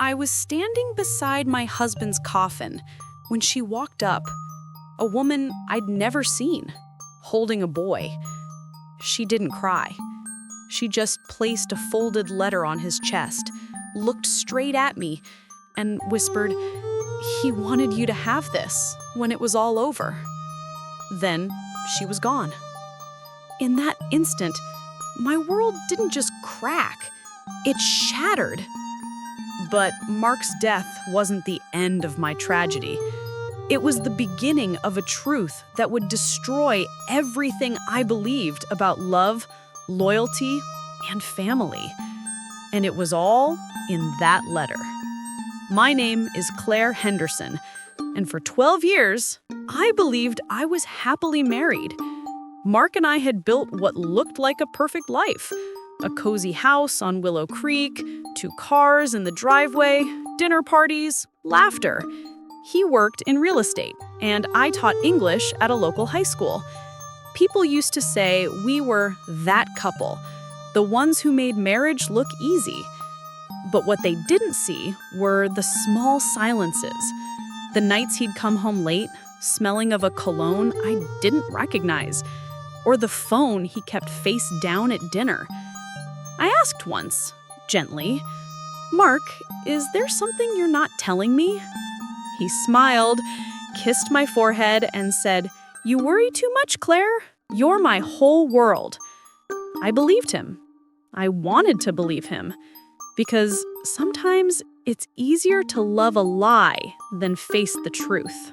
I was standing beside my husband's coffin when she walked up, a woman I'd never seen, holding a boy. She didn't cry. She just placed a folded letter on his chest, looked straight at me, and whispered, "He wanted you to have this when it was all over." Then she was gone. In that instant, my world didn't just crack, it shattered. But Mark's death wasn't the end of my tragedy. It was the beginning of a truth that would destroy everything I believed about love, loyalty, and family. And it was all in that letter. My name is Claire Henderson, and for 12 years, I believed I was happily married. Mark and I had built what looked like a perfect life. A cozy house on Willow Creek, 2 cars in the driveway, dinner parties, laughter. He worked in real estate, and I taught English at a local high school. People used to say we were that couple, the ones who made marriage look easy. But what they didn't see were the small silences. The nights he'd come home late, smelling of a cologne I didn't recognize, or the phone he kept face down at dinner. I asked once, gently, "Mark, is there something you're not telling me?" He smiled, kissed my forehead, and said, "You worry too much, Claire. You're my whole world." I believed him. I wanted to believe him, because sometimes it's easier to love a lie than face the truth.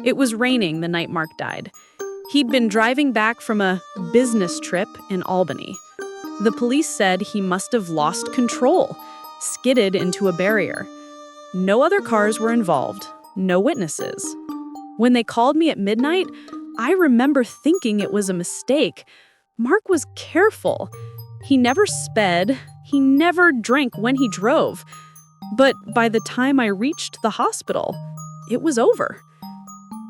It was raining the night Mark died. He'd been driving back from a business trip in Albany. The police said he must have lost control, skidded into a barrier. No other cars were involved, no witnesses. When they called me at midnight, I remember thinking it was a mistake. Mark was careful. He never sped, he never drank when he drove. But by the time I reached the hospital, it was over.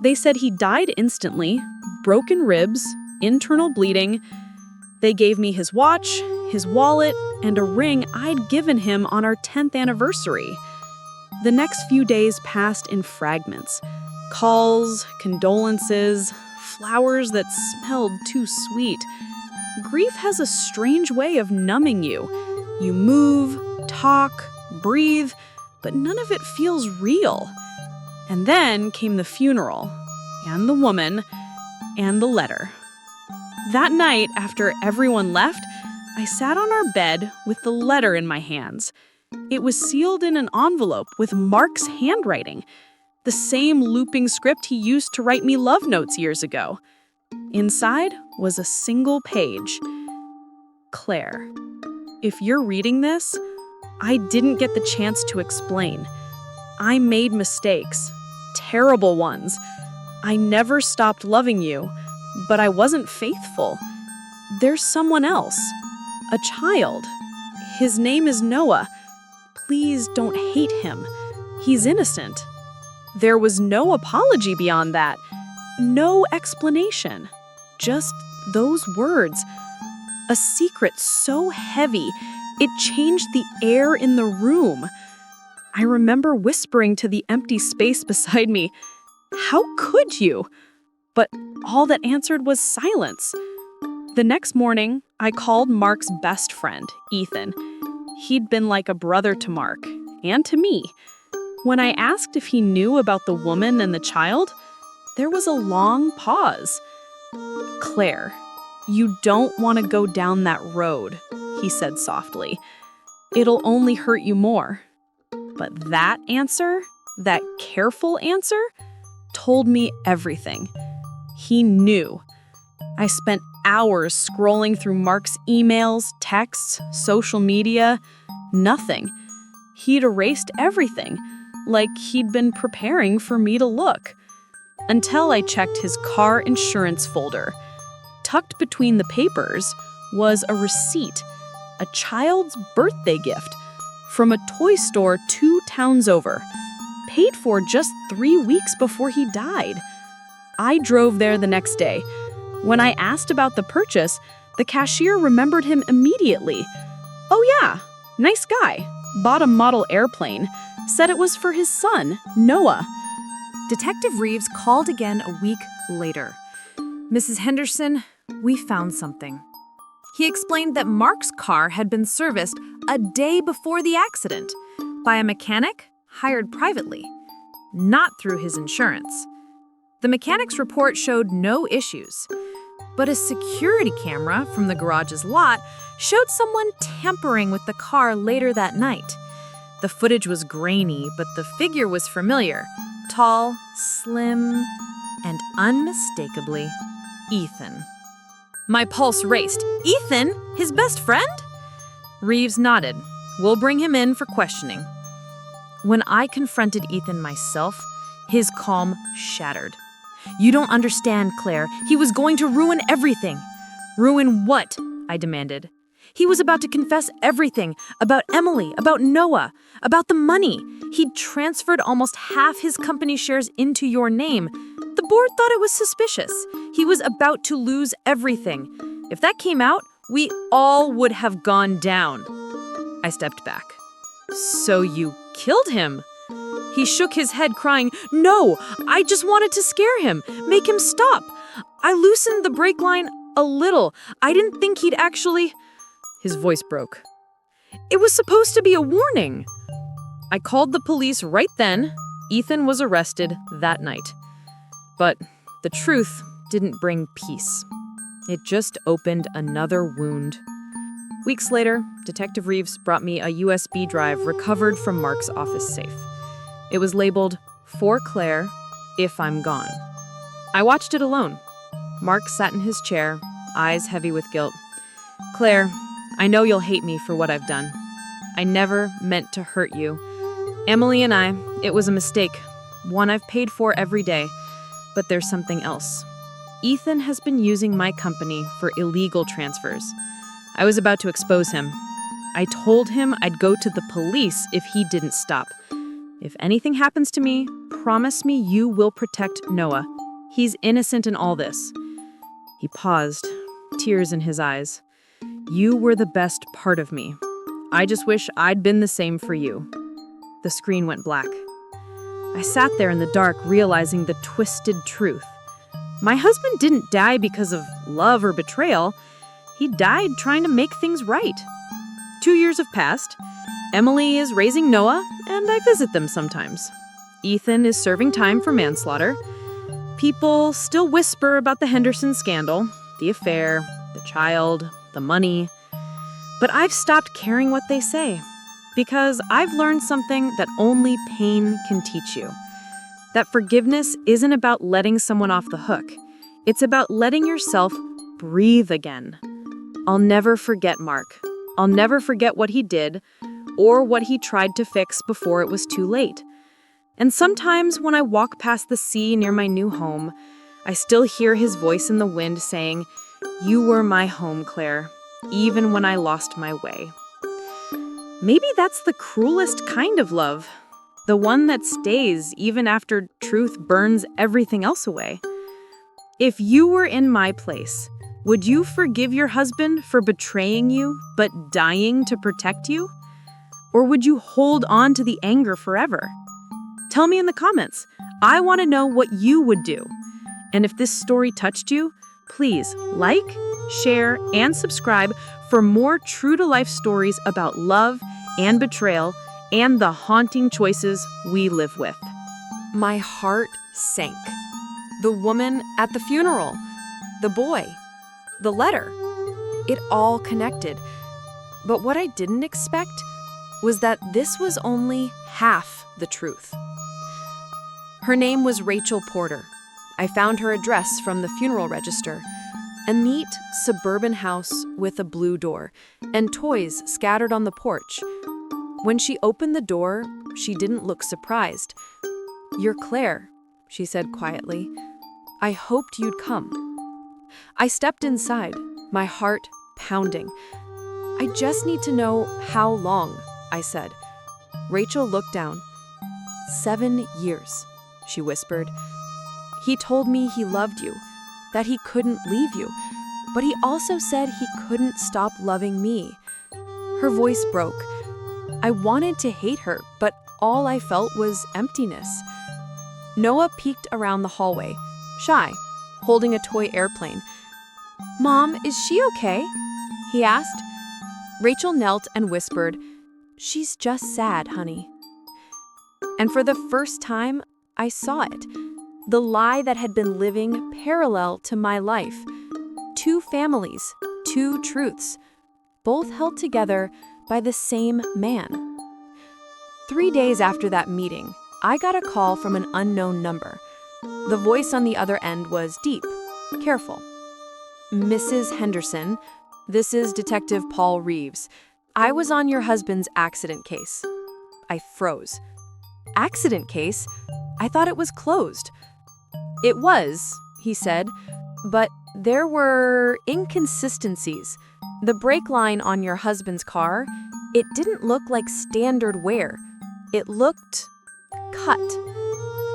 They said he died instantly, broken ribs, internal bleeding. They gave me his watch, his wallet, and a ring I'd given him on our 10th anniversary. The next few days passed in fragments. Calls, condolences, flowers that smelled too sweet. Grief has a strange way of numbing you. You move, talk, breathe, but none of it feels real. And then came the funeral, and the woman, and the letter. That night, after everyone left, I sat on our bed with the letter in my hands. It was sealed in an envelope with Mark's handwriting, the same looping script he used to write me love notes years ago. Inside was a single page. "Claire, if you're reading this, I didn't get the chance to explain. I made mistakes, terrible ones. I never stopped loving you, but I wasn't faithful. There's someone else, a child. His name is Noah. Please don't hate him. He's innocent." There was no apology beyond that, no explanation, just those words. A secret so heavy, it changed the air in the room. I remember whispering to the empty space beside me, "How could you?" But all that answered was silence. The next morning, I called Mark's best friend, Ethan. He'd been like a brother to Mark, and to me. When I asked if he knew about the woman and the child, there was a long pause. "Claire, you don't want to go down that road," he said softly. "It'll only hurt you more." But that answer, that careful answer, told me everything. He knew. I spent hours scrolling through Mark's emails, texts, social media. Nothing. He'd erased everything, like he'd been preparing for me to look. Until I checked his car insurance folder. Tucked between the papers was a receipt, a child's birthday gift, from a toy store 2 towns over, paid for just 3 weeks before he died. I drove there the next day. When I asked about the purchase, the cashier remembered him immediately. "Oh yeah, nice guy. bought a model airplane, said it was for his son, Noah. Detective Reeves called again a week later. Mrs. Henderson, we found something. He explained that Mark's car had been serviced a day before the accident by a mechanic hired privately, not through his insurance. The mechanic's report showed no issues, but a security camera from the garage's lot showed someone tampering with the car later that night. The footage was grainy, but the figure was familiar. Tall, slim, and unmistakably Ethan. My pulse raced. Ethan? His best friend? Reeves nodded. We'll bring him in for questioning. When I confronted Ethan myself, his calm shattered. You don't understand, Claire. He was going to ruin everything. Ruin what? I demanded. He was about to confess everything about Emily, about Noah, about the money. He'd transferred almost half his company shares into your name. The board thought it was suspicious. He was about to lose everything. If that came out, we all would have gone down. I stepped back. So you killed him? He shook his head, crying, No, I just wanted to scare him, make him stop. I loosened the brake line a little. I didn't think he'd actually... His voice broke. It was supposed to be a warning. I called the police right then. Ethan was arrested that night. But the truth didn't bring peace. It just opened another wound. Weeks later, Detective Reeves brought me a USB drive recovered from Mark's office safe. It was labeled, For Claire, If I'm Gone. I watched it alone. Mark sat in his chair, eyes heavy with guilt. Claire, I know you'll hate me for what I've done. I never meant to hurt you. Emily and I, it was a mistake, one I've paid for every day. But there's something else. Ethan has been using my company for illegal transfers. I was about to expose him. I told him I'd go to the police if he didn't stop. If anything happens to me, promise me you will protect Noah. He's innocent in all this. He paused, tears in his eyes. You were the best part of me. I just wish I'd been the same for you. The screen went black. I sat there in the dark, realizing the twisted truth. My husband didn't die because of love or betrayal. He died trying to make things right. 2 years have passed. Emily is raising Noah, and I visit them sometimes. Ethan is serving time for manslaughter. People still whisper about the Henderson scandal, the affair, the child, the money. But I've stopped caring what they say, because I've learned something that only pain can teach you. That forgiveness isn't about letting someone off the hook. It's about letting yourself breathe again. I'll never forget Mark. I'll never forget what he did, or what he tried to fix before it was too late. And sometimes when I walk past the sea near my new home, I still hear his voice in the wind saying, You were my home, Claire, even when I lost my way. Maybe that's the cruelest kind of love, the one that stays even after truth burns everything else away. If you were in my place, would you forgive your husband for betraying you but dying to protect you? Or would you hold on to the anger forever? Tell me in the comments. I want to know what you would do. And if this story touched you, please like, share, and subscribe for more true-to-life stories about love and betrayal and the haunting choices we live with. My heart sank. The woman at the funeral, the boy, the letter, it all connected. But what I didn't expect was that this was only half the truth. Her name was Rachel Porter. I found her address from the funeral register. A neat suburban house with a blue door and toys scattered on the porch. When she opened the door, she didn't look surprised. You're Claire, she said quietly. I hoped you'd come. I stepped inside, my heart pounding. I just need to know how long, I said. Rachel looked down. 7 years, she whispered. He told me he loved you, that he couldn't leave you, but he also said he couldn't stop loving me. Her voice broke. I wanted to hate her, but all I felt was emptiness. Noah peeked around the hallway, shy, holding a toy airplane. "Mom, is she okay?" he asked. Rachel knelt and whispered, "She's just sad, honey." And for the first time, I saw it. The lie that had been living parallel to my life. Two families, two truths, both held together by the same man. 3 days after that meeting, I got a call from an unknown number. The voice on the other end was deep, careful. "Mrs. Henderson, this is Detective Paul Reeves. I was on your husband's accident case." I froze. "Accident case? I thought it was closed." "It was," he said, "but there were inconsistencies. The brake line on your husband's car, it didn't look like standard wear. It looked cut."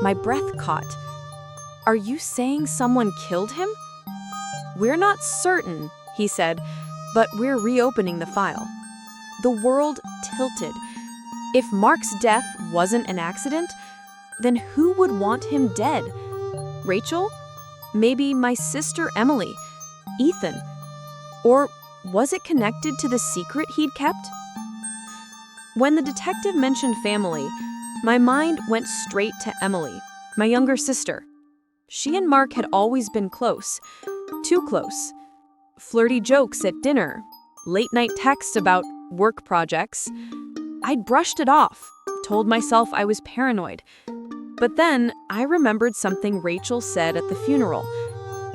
My breath caught. "Are you saying someone killed him?" "We're not certain," he said, "but we're reopening the file." The world tilted. If Mark's death wasn't an accident, then who would want him dead? Rachel? Maybe my sister Emily? Ethan? Or was it connected to the secret he'd kept? When the detective mentioned family, my mind went straight to Emily, my younger sister. She and Mark had always been close, too close. Flirty jokes at dinner, late-night texts about work projects. I'd brushed it off, told myself I was paranoid. But then I remembered something Rachel said at the funeral.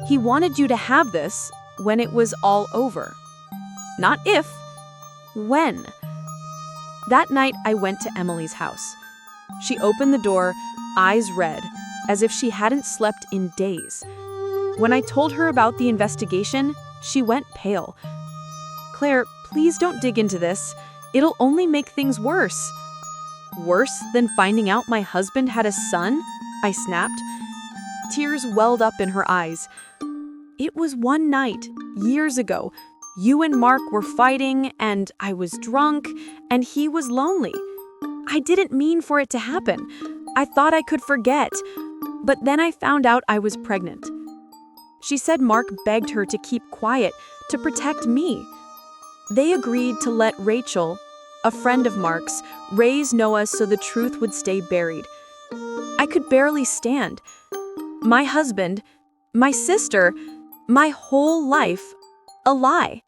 He wanted you to have this when it was all over. Not if, when. That night I went to Emily's house. She opened the door, eyes red, as if she hadn't slept in days. When I told her about the investigation, she went pale. "Claire, please don't dig into this. It'll only make things worse." "Worse than finding out my husband had a son?" I snapped. Tears welled up in her eyes. "It was one night, years ago. You and Mark were fighting, and I was drunk, and he was lonely. I didn't mean for it to happen. I thought I could forget. But then I found out I was pregnant." She said Mark begged her to keep quiet, to protect me. They agreed to let Rachel, a friend of Mark's, raise Noah so the truth would stay buried. I could barely stand. My husband, my sister, my whole life, a lie.